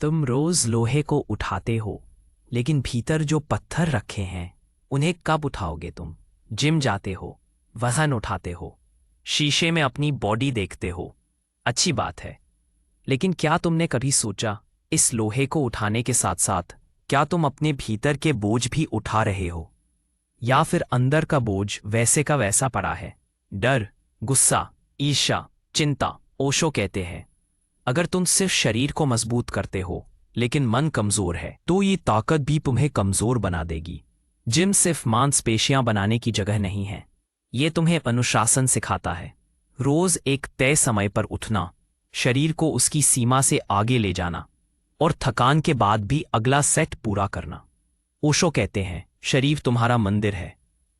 तुम रोज लोहे को उठाते हो, लेकिन भीतर जो पत्थर रखे हैं उन्हें कब उठाओगे? तुम जिम जाते हो, वजन उठाते हो, शीशे में अपनी बॉडी देखते हो। अच्छी बात है, लेकिन क्या तुमने कभी सोचा, इस लोहे को उठाने के साथ साथ क्या तुम अपने भीतर के बोझ भी उठा रहे हो? या फिर अंदर का बोझ वैसे का वैसा पड़ा है? डर, गुस्सा, ईर्ष्या, चिंता। ओशो कहते हैं, अगर तुम सिर्फ शरीर को मजबूत करते हो लेकिन मन कमजोर है तो ये ताकत भी तुम्हें कमजोर बना देगी। जिम सिर्फ मांसपेशियां बनाने की जगह नहीं है, ये तुम्हें अनुशासन सिखाता है। रोज एक तय समय पर उठना, शरीर को उसकी सीमा से आगे ले जाना और थकान के बाद भी अगला सेट पूरा करना। ओशो कहते हैं, शरीर तुम्हारा मंदिर है।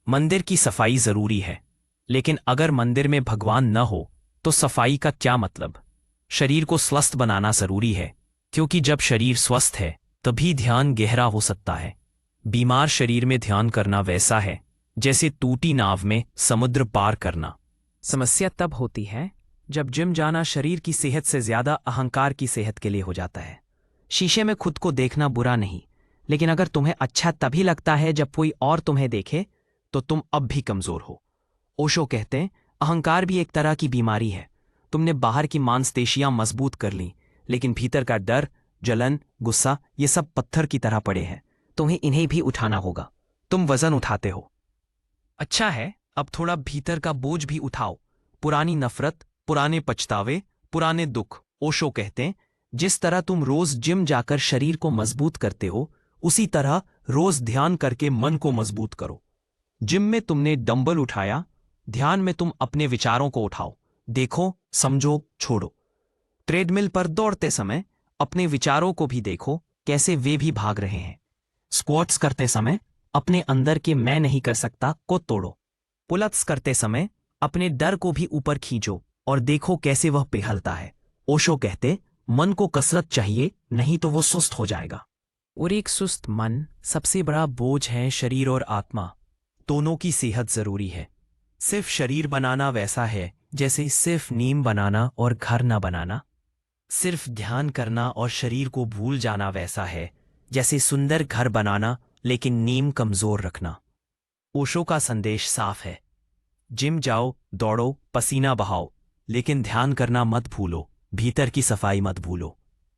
मंदिर की सफाई जरूरी है, लेकिन अगर मंदिर में भगवान न हो तो सफाई का क्या मतलब? शरीर को स्वस्थ बनाना जरूरी है, क्योंकि जब शरीर स्वस्थ है तभी ध्यान गहरा हो सकता है। बीमार शरीर में ध्यान करना वैसा है जैसे टूटी नाव में समुद्र पार करना। समस्या तब होती है जब जिम जाना शरीर की सेहत से ज्यादा अहंकार की सेहत के लिए हो जाता है। शीशे में खुद को देखना बुरा नहीं, लेकिन अगर तुम्हें अच्छा तभी लगता है जब कोई और तुम्हें देखे तो तुम अब भी कमजोर हो। ओशो कहते हैं, अहंकार भी एक तरह की बीमारी है। तुमने बाहर की मांसपेशियां मजबूत कर ली, लेकिन भीतर का डर, जलन, गुस्सा, ये सब पत्थर की तरह पड़े हैं। तुम्हें इन्हें भी उठाना होगा। तुम वजन उठाते हो, अच्छा है, अब थोड़ा भीतर का बोझ भी उठाओ। पुरानी नफरत, पुराने पछतावे, पुराने दुख। ओशो कहते हैं, जिस तरह तुम रोज जिम जाकर शरीर को मजबूत करते हो, उसी तरह रोज ध्यान करके मन को मजबूत करो। जिम में तुमने डंबल उठाया, ध्यान में तुम अपने विचारों को उठाओ। देखो, समझो, छोड़ो। ट्रेडमिल पर दौड़ते समय अपने विचारों को भी देखो, कैसे वे भी भाग रहे हैं। स्क्वाट्स करते समय अपने अंदर के मैं नहीं कर सकता को तोड़ो। पुलअप्स करते समय अपने डर को भी ऊपर खींचो और देखो कैसे वह पिघलता है। ओशो कहते, मन को कसरत चाहिए, नहीं तो वो सुस्त हो जाएगा। और एक सुस्त मन सबसे बड़ा बोझ है। शरीर और आत्मा दोनों की सेहत जरूरी है। सिर्फ शरीर बनाना वैसा है जैसे सिर्फ नीम बनाना और घर न बनाना। सिर्फ ध्यान करना और शरीर को भूल जाना वैसा है जैसे सुंदर घर बनाना लेकिन नीम कमजोर रखना। ओशो का संदेश साफ है, जिम जाओ, दौड़ो, पसीना बहाओ, लेकिन ध्यान करना मत भूलो, भीतर की सफाई मत भूलो।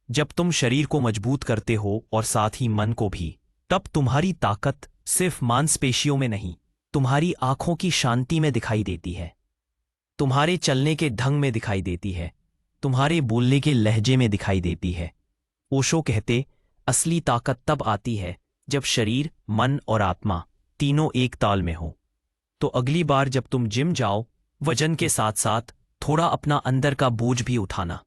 जब तुम शरीर को मजबूत करते हो और साथ ही मन को भी, तब तुम्हारी ताकत सिर्फ मांसपेशियों में नहीं, तुम्हारी आंखों की शांति में दिखाई देती है, तुम्हारे चलने के ढंग में दिखाई देती है, तुम्हारे बोलने के लहजे में दिखाई देती है। ओशो कहते, असली ताकत तब आती है जब शरीर, मन और आत्मा तीनों एक ताल में हो। तो अगली बार जब तुम जिम जाओ, वजन के साथ साथ थोड़ा अपना अंदर का बोझ भी उठाना।